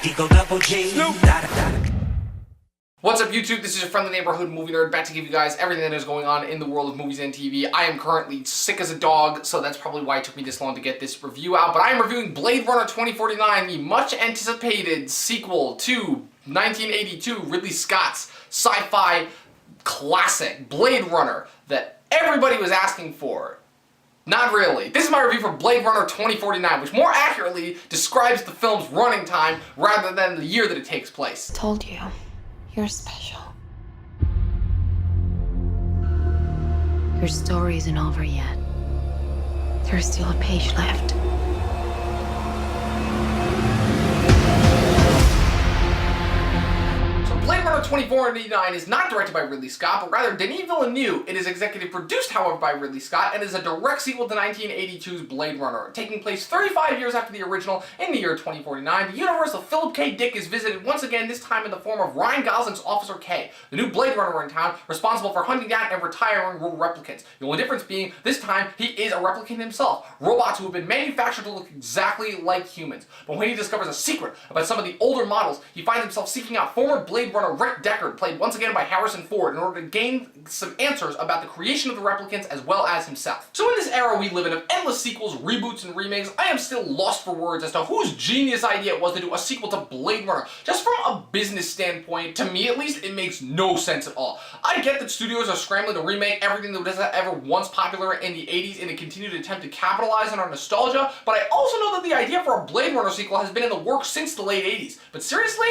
Eagle double G. What's up, YouTube? This is your friendly neighborhood movie nerd, back to give you guys everything that is going on in the world of movies and TV. I am currently sick as a dog, so that's probably why it took me this long to get this review out. But I am reviewing Blade Runner 2049, the much anticipated sequel to 1982 Ridley Scott's sci-fi classic Blade Runner that everybody was asking for. Not really. This is my review for Blade Runner 2049, which more accurately describes the film's running time rather than the year that it takes place. Told you, you're special. Your story isn't over yet. There's still a page left. Blade Runner 2049 is not directed by Ridley Scott, but rather Denis Villeneuve. It is executive produced, however, by Ridley Scott, and is a direct sequel to 1982's Blade Runner. Taking place 35 years after the original, in the year 2049, the universe of Philip K. Dick is visited once again, this time in the form of Ryan Gosling's Officer K, the new Blade Runner in town, responsible for hunting down and retiring replicants. The only difference being, this time, he is a replicant himself, robots who have been manufactured to look exactly like humans. But when he discovers a secret about some of the older models, he finds himself seeking out former Blade Runner Rick Deckard, played once again by Harrison Ford, in order to gain some answers about the creation of the replicants as well as himself. So in this era we live in of endless sequels, reboots, and remakes, I am still lost for words as to whose genius idea it was to do a sequel to Blade Runner. Just from a business standpoint, to me at least, it makes no sense at all. I get that studios are scrambling to remake everything that was ever once popular in the 80s in a continued attempt to capitalize on our nostalgia, but I also know that the idea for a Blade Runner sequel has been in the works since the late 80s. But seriously?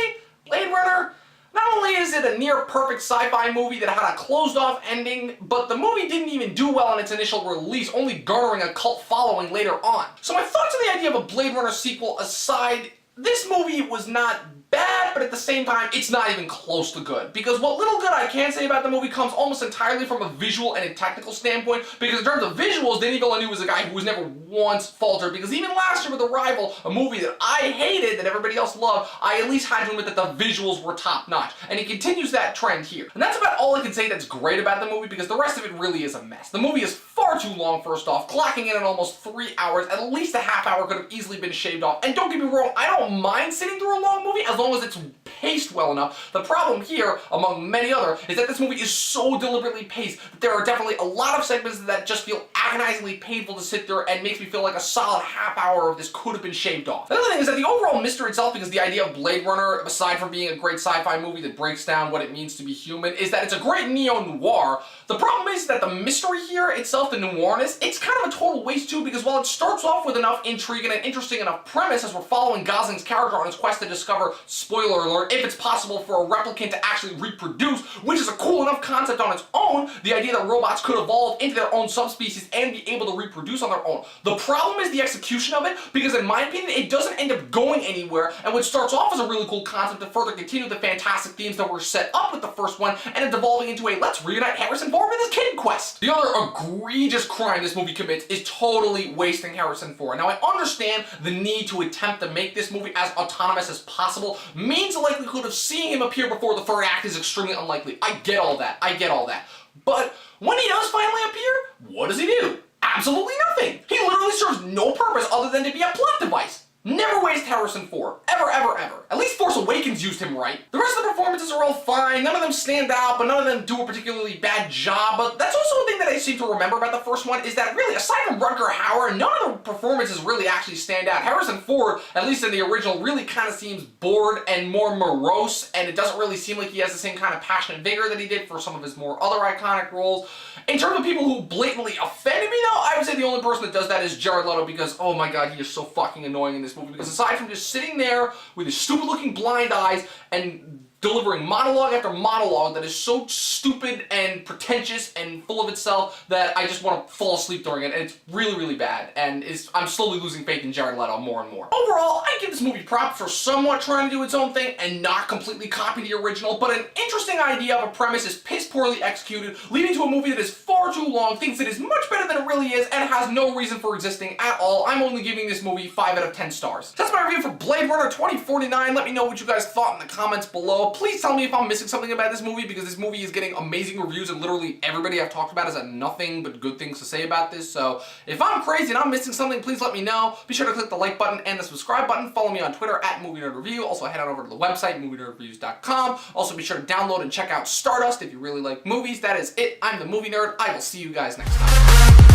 Blade Runner? Not only is it a near-perfect sci-fi movie that had a closed-off ending, but the movie didn't even do well in its initial release, only garnering a cult following later on. So my thoughts on the idea of a Blade Runner sequel aside, this movie was not bad, but at the same time, it's not even close to good. Because what little good I can say about the movie comes almost entirely from a visual and a technical standpoint, because in terms of visuals, Denis Villeneuve was a guy who was never once faltered, because even last year with Arrival, a movie that I hated, that everybody else loved, I at least had to admit that the visuals were top-notch. And he continues that trend here. And that's about all I can say that's great about the movie, because the rest of it really is a mess. The movie is far too long, first off, clocking in at almost 3 hours. At least a half hour could have easily been shaved off. And don't get me wrong, I don't mind sitting through a long movie as long as it's paced well enough. The problem here, among many other, is that this movie is so deliberately paced that there are definitely a lot of segments that just feel agonizingly painful to sit there and makes me feel like a solid half hour of this could have been shaved off. Another thing is that the overall mystery itself, because the idea of Blade Runner, aside from being a great sci-fi movie that breaks down what it means to be human, is that it's a great neo-noir. The problem is that the mystery here itself, the noirness, it's kind of a total waste too, because while it starts off with enough intrigue and an interesting enough premise as we're following Gosling's character on his quest to discover, spoiler alert, if it's possible for a replicant to actually reproduce, which is a cool enough concept on its own, the idea that robots could evolve into their own subspecies and be able to reproduce on their own. The problem is the execution of it, because in my opinion, it doesn't end up going anywhere, and what starts off as a really cool concept to further continue the fantastic themes that were set up with the first one, and it devolving into a let's reunite Harrison Ford with his kid quest. The other egregious crime this movie commits is totally wasting Harrison Ford. Now, I understand the need to attempt to make this movie as autonomous as possible means the likelihood of seeing him appear before the third act is extremely unlikely. I get all that. I get all that. But when he does finally appear, what does he do? Absolutely nothing. He literally serves no purpose other than to be a plot device. Never waste Harrison Ford. Ever, ever, ever. At least Force Awakens used him right. The rest of the performances are all fine. None of them stand out, but none of them do a particularly bad job. But that's also a thing that I seem to remember about the first one, is that really, aside from Rutger Hauer, none of the performances really actually stand out. Harrison Ford, at least in the original, really kind of seems bored and more morose, and it doesn't really seem like he has the same kind of passion and vigor that he did for some of his more other iconic roles. In terms of people who blatantly offended me, though, I would say the only person that does that is Jared Leto, because, oh my god, he is so fucking annoying in this movie. Because aside from just sitting there with his stupid-looking blind eyes and delivering monologue after monologue that is so stupid and pretentious and full of itself that I just want to fall asleep during it, and it's really, really bad, and I'm slowly losing faith in Jared Leto more and more. Overall, I give this movie props for somewhat trying to do its own thing and not completely copy the original, but an interesting idea of a premise is piss poorly executed, leading to a movie that is far too long, thinks it is much better than it really is, and has no reason for existing at all. I'm only giving this movie 5 out of 10 stars. That's my review for Blade Runner 2049. Let me know what you guys thought in the comments below. below. Please tell me if I'm missing something about this movie, because this movie is getting amazing reviews and literally everybody I've talked about has had nothing but good things to say about this. So if I'm crazy and I'm missing something, please let me know. Be sure to click the like button and the subscribe button. Follow me on Twitter at MovieNerdReview. Also head on over to the website, MovieNerdReviews.com. Also be sure to download and check out Stardust if you really like movies. That is it. I'm the Movie Nerd. I will see you guys next time.